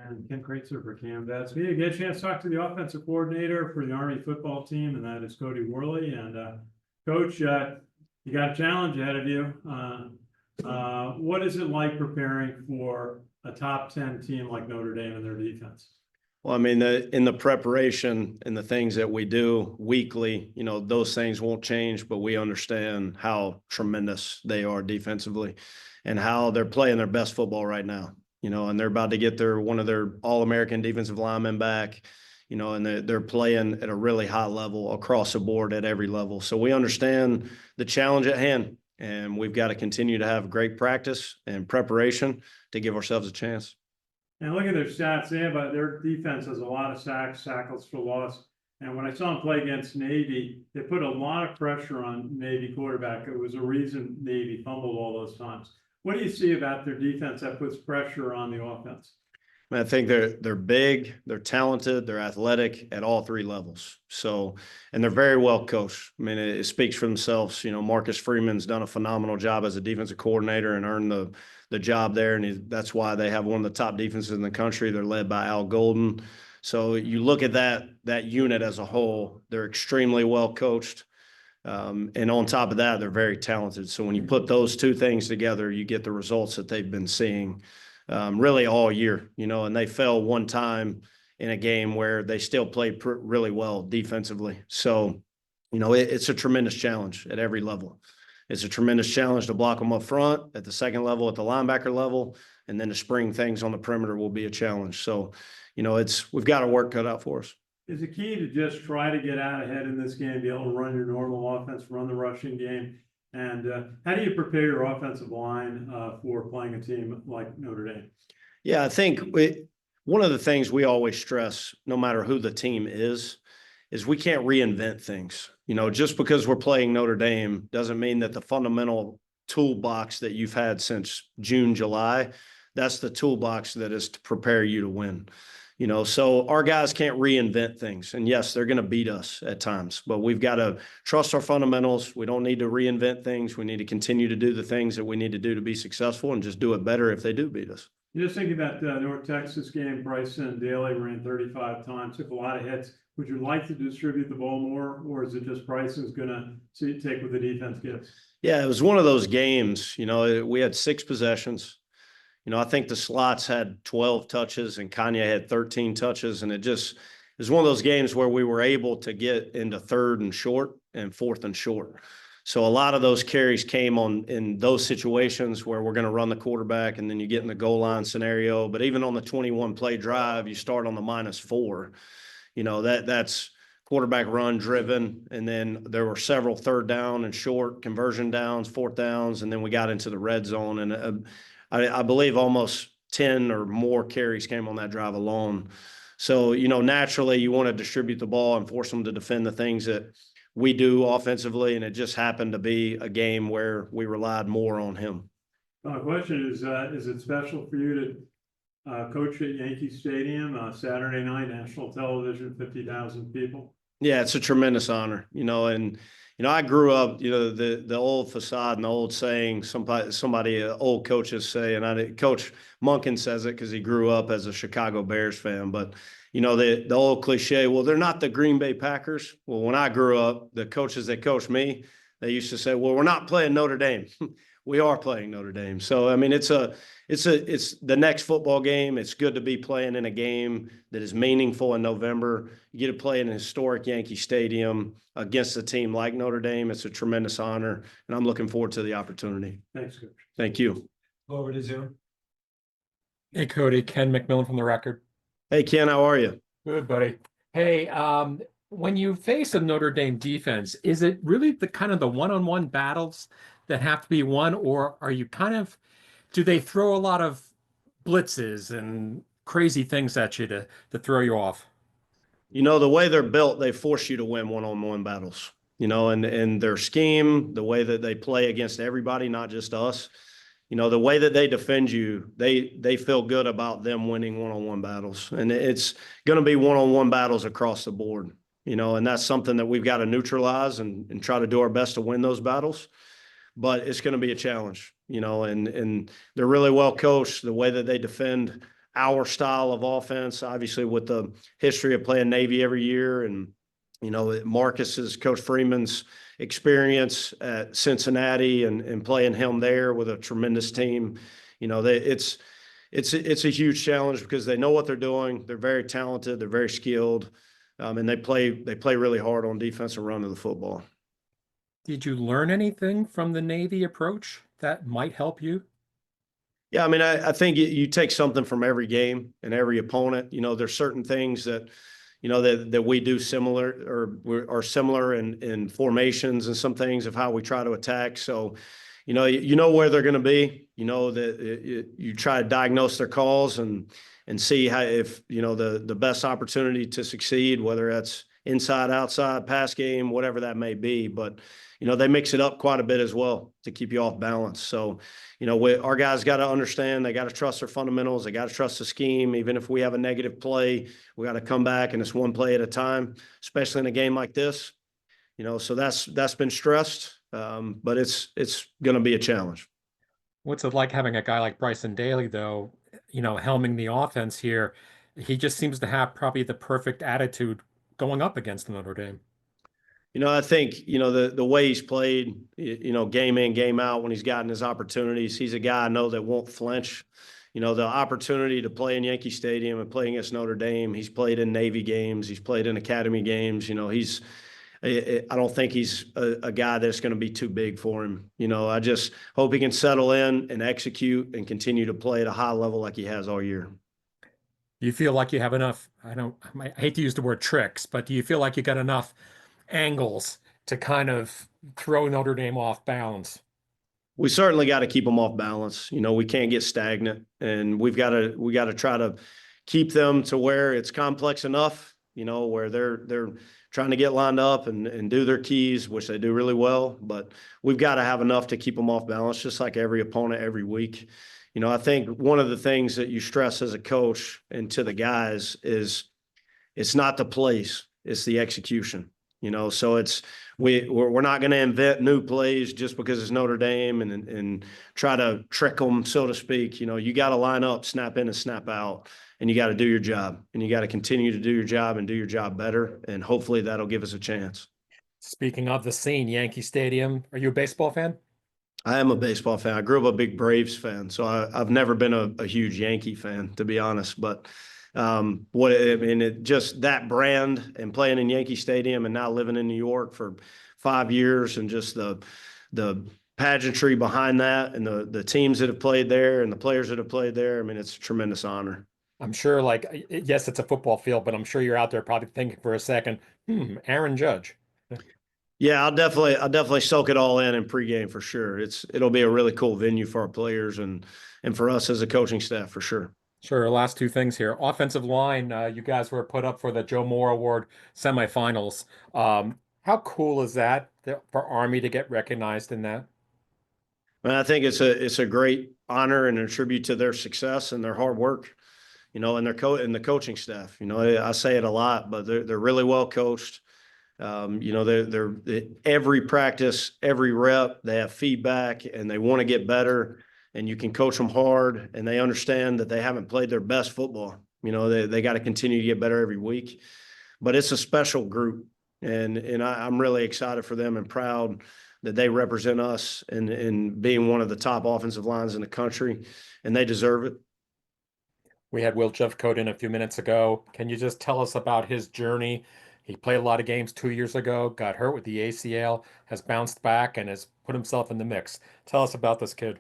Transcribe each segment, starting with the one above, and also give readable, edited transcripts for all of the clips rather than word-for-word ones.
And Ken Kreitzer for Cadets. We get a chance to talk to the offensive coordinator for the Army football team, and that is Cody Worley. And Coach, you got a challenge ahead of you. What is it like preparing for a top 10 team like Notre Dame and their defense? Well, I mean, in the preparation and the things that we do weekly, you know, those things won't change, but we understand how tremendous they are defensively and how they're playing their best football right now, you know, and they're about to get one of their All-American defensive linemen back, you know, and they're playing at a really high level across the board at every level. So we understand the challenge at hand, and we've got to continue to have great practice and preparation to give ourselves a chance. And look at their stats. Their defense has a lot of sacks, tackles for loss. And when I saw them play against Navy, they put a lot of pressure on Navy quarterback. It was a reason Navy fumbled all those times. What do you see about their defense that puts pressure on the offense? I think they're big, they're talented, they're athletic at all three levels. So, and they're very well coached. I mean, it speaks for themselves. You know, Marcus Freeman's done a phenomenal job as a defensive coordinator and earned the job there. And that's why they have one of the top defenses in the country. They're led by Al Golden. So you look at that unit as a whole, they're extremely well coached. And on top of that, they're very talented. So when you put those two things together, you get the results that they've been seeing really all year, you know, and they fell one time in a game where they still played really well defensively. So, you know, it's a tremendous challenge at every level. It's a tremendous challenge to block them up front at the second level, at the linebacker level, and then to spring things on the perimeter will be a challenge. So, you know, we've got our work cut out for us. Is it key to just try to get out ahead in this game, be able to run your normal offense, run the rushing game? And how do you prepare your offensive line for playing a team like Notre Dame? Yeah, I think one of the things we always stress, no matter who the team is we can't reinvent things. You know, just because we're playing Notre Dame doesn't mean that the fundamental toolbox that you've had since June, July, that's the toolbox that is to prepare you to win. You know, so our guys can't reinvent things. And yes, they're going to beat us at times, but we've got to trust our fundamentals. We don't need to reinvent things. We need to continue to do the things that we need to do to be successful and just do it better if they do beat us. You're just thinking about the North Texas game, Bryson and Daly ran 35 times, took a lot of hits. Would you like to distribute the ball more, or is it just Bryson's going to take what the defense gives? Yeah, it was one of those games, you know, we had 6 possessions. You know, I think the slots had 12 touches and Kanye had 13 touches. And it was one of those games where we were able to get into 3rd and short and 4th and short. So a lot of those carries came in those situations where we're going to run the quarterback and then you get in the goal line scenario. But even on the 21 play drive, you start on the -4. You know, that's quarterback run driven. And then there were several 3rd down and short conversion downs, 4th downs. And then we got into the red zone and I believe almost 10 or more carries came on that drive alone. So, you know, naturally you want to distribute the ball and force them to defend the things that we do offensively. And it just happened to be a game where we relied more on him. My question is it special for you to coach at Yankee Stadium Saturday night, national television, 50,000 people? Yeah, it's a tremendous honor, you know, and you know, I grew up, you know, the old facade and the old saying, somebody old coaches say, and Coach Monken says it because he grew up as a Chicago Bears fan, but, you know, the old cliche, well, they're not the Green Bay Packers. Well, when I grew up, the coaches that coached me, they used to say, well, we're not playing Notre Dame. We are playing Notre Dame. So, I mean, it's the next football game. It's good to be playing in a game that is meaningful in November. You get to play in a historic Yankee Stadium against a team like Notre Dame. It's a tremendous honor, and I'm looking forward to the opportunity. Thanks, Coach. Thank you. Go over to Zoom. Hey, Cody, Ken McMillan from The Record. Hey, Ken, how are you? Good, buddy. Hey, when you face a Notre Dame defense, is it really the kind of the one-on-one battles that have to be won, or are you do they throw a lot of blitzes and crazy things at you to throw you off? You know, the way they're built, they force you to win one-on-one battles, you know, and their scheme, the way that they play against everybody, not just us, you know, the way that they defend you, they feel good about them winning one-on-one battles. And it's going to be one-on-one battles across the board, you know, and that's something that we've got to neutralize and try to do our best to win those battles. But it's going to be a challenge, you know, and they're really well coached. The way that they defend our style of offense, obviously with the history of playing Navy every year. And, Marcus's, Coach Freeman's experience at Cincinnati and playing him there with a tremendous team. It's a huge challenge because they know what they're doing. They're very talented. They're very skilled. And they play really hard on defense and run of the football. Did you learn anything from the Navy approach that might help you? Yeah, I mean, I think you take something from every game and every opponent. There's certain things that, that we do similar or are similar in formations and some things of how we try to attack. So, you know where they're going to be. That you try to diagnose their calls and see how if the best opportunity to succeed, whether that's inside, outside, pass game, whatever that may be. But they mix it up quite a bit as well to keep you off balance. So, our guys got to understand, they got to trust their fundamentals. They got to trust the scheme. Even if we have a negative play, we got to come back and it's one play at a time, especially in a game like this. So that's been stressed, but it's going to be a challenge. What's it like having a guy like Bryson Daly, though, helming the offense here? He just seems to have probably the perfect attitude going up against Notre Dame. I think, the way he's played, game in, game out, when he's gotten his opportunities, he's a guy I know that won't flinch. The opportunity to play in Yankee Stadium and play against Notre Dame, he's played in Navy games, he's played in Academy games. I don't think he's a guy that's going to be too big for him. I just hope he can settle in and execute and continue to play at a high level like he has all year. Do you feel like you have enough? I hate to use the word tricks, but do you feel like you got enough angles to kind of throw Notre Dame off balance? We certainly got to keep them off balance. We can't get stagnant, and we got to try to keep them to where it's complex enough, where they're trying to get lined up and do their keys, which they do really well. But we've got to have enough to keep them off balance, just like every opponent every week. I think one of the things that you stress as a coach and to the guys is it's not the plays, it's the execution. So we're not going to invent new plays just because it's Notre Dame and try to trick them, so to speak. You got to line up, snap in and snap out, and you got to do your job, and you got to continue to do your job and do your job better. And hopefully that'll give us a chance. Speaking of the scene, Yankee Stadium, are you a baseball fan? I am a baseball fan. I grew up a big Braves fan, so I've never been a huge Yankee fan, to be honest. But just that brand and playing in Yankee Stadium and now living in New York for 5 years and just the pageantry behind that and the teams that have played there and the players that have played there. It's a tremendous honor. I'm sure, yes, it's a football field, but I'm sure you're out there probably thinking for a second, Aaron Judge. Yeah, I'll definitely soak it all in pregame for sure. It'll be a really cool venue for our players and for us as a coaching staff for sure. Sure. Last two things here. Offensive line, you guys were put up for the Joe Moore Award semifinals. How cool is that for Army to get recognized in that? And I think it's a great honor and a tribute to their success and their hard work, and and the coaching staff. I say it a lot, but they're really well coached. They're every practice, every rep, they have feedback and they want to get better. And you can coach them hard, and they understand that they haven't played their best football. They got to continue to get better every week. But it's a special group, and I'm really excited for them and proud that they represent us in being one of the top offensive lines in the country, and they deserve it. We had Will Jeffcoat in a few minutes ago. Can you just tell us about his journey? He played a lot of games 2 years ago, got hurt with the ACL, has bounced back, and has put himself in the mix. Tell us about this kid.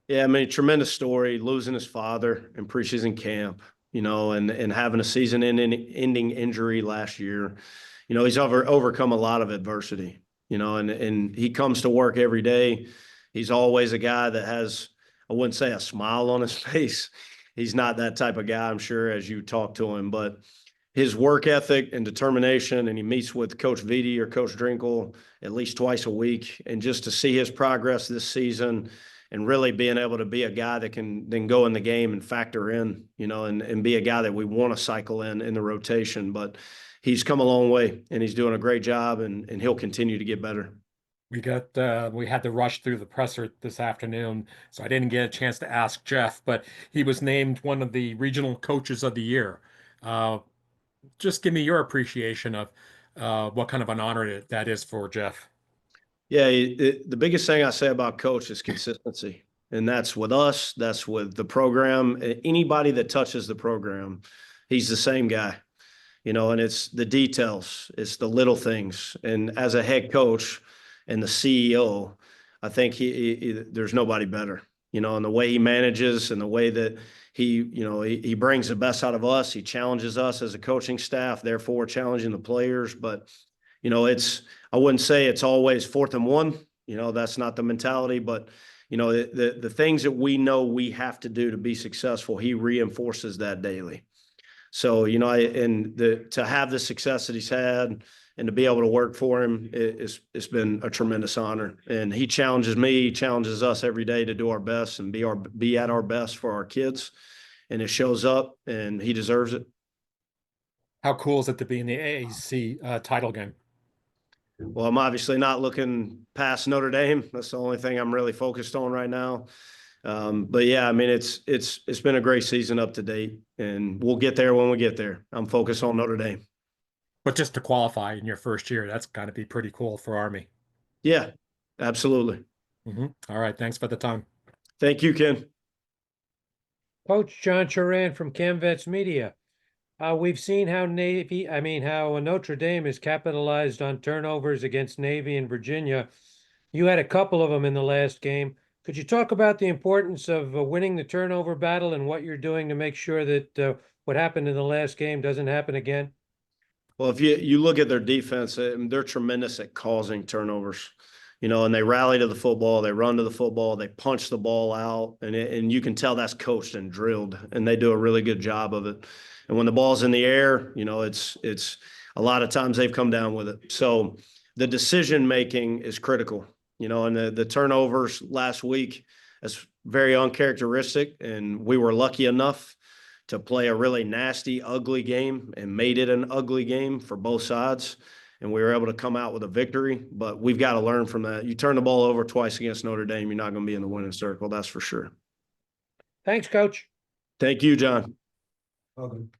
Yeah, tremendous story, losing his father in preseason camp, and having a season-ending injury last year. He's overcome a lot of adversity, and he comes to work every day. He's always a guy that has, I wouldn't say a smile on his face. He's not that type of guy, I'm sure, as you talk to him, but his work ethic and determination, and he meets with Coach Vitti or Coach Drinkle at least twice a week, and just to see his progress this season and really being able to be a guy that can then go in the game and factor in, and be a guy that we want to cycle in the rotation. But he's come a long way, and he's doing a great job, and he'll continue to get better. We had to rush through the presser this afternoon, so I didn't get a chance to ask Jeff, but he was named one of the regional coaches of the year. Uh, just give me your appreciation of what kind of an honor that is for Jeff. Yeah, the biggest thing I say about coach is consistency. And that's with us, that's with the program. Anybody that touches the program, he's the same guy, and it's the details, it's the little things. And as a head coach and the CEO, I think there's nobody better, and the way he manages and the way that he brings the best out of us. He challenges us as a coaching staff, therefore challenging the players. But I wouldn't say it's always 4th and 1. That's not the mentality, but the things that we know we have to do to be successful, he reinforces that daily. So, to have the success that he's had and to be able to work for him, it's been a tremendous honor. And he challenges me, he challenges us every day to do our best and be at our best for our kids. And it shows up, and he deserves it. How cool is it to be in the AAC title game? Well, I'm obviously not looking past Notre Dame. That's the only thing I'm really focused on right now. But yeah, I mean, it's been a great season up to date, and we'll get there when we get there. I'm focused on Notre Dame. But just to qualify in your first year, that's got to be pretty cool for Army. Yeah, absolutely. All right. Thanks for the time. Thank you, Ken. Coach John Chuhran from Cadets Media. We've seen how how Notre Dame has capitalized on turnovers against Navy and Virginia. You had a couple of them in the last game. Could you talk about the importance of winning the turnover battle and what you're doing to make sure that what happened in the last game doesn't happen again? Well, if you look at their defense, they're tremendous at causing turnovers, and they rally to the football, they run to the football, they punch the ball out, and you can tell that's coached and drilled, and they do a really good job of it. And when the ball's in the air, it's a lot of times they've come down with it. So the decision making is critical, and the turnovers last week, that's very uncharacteristic. And we were lucky enough to play a really nasty, ugly game and made it an ugly game for both sides. And we were able to come out with a victory, but we've got to learn from that. You turn the ball over twice against Notre Dame, you're not going to be in the winning circle. That's for sure. Thanks, Coach. Thank you, John. Welcome.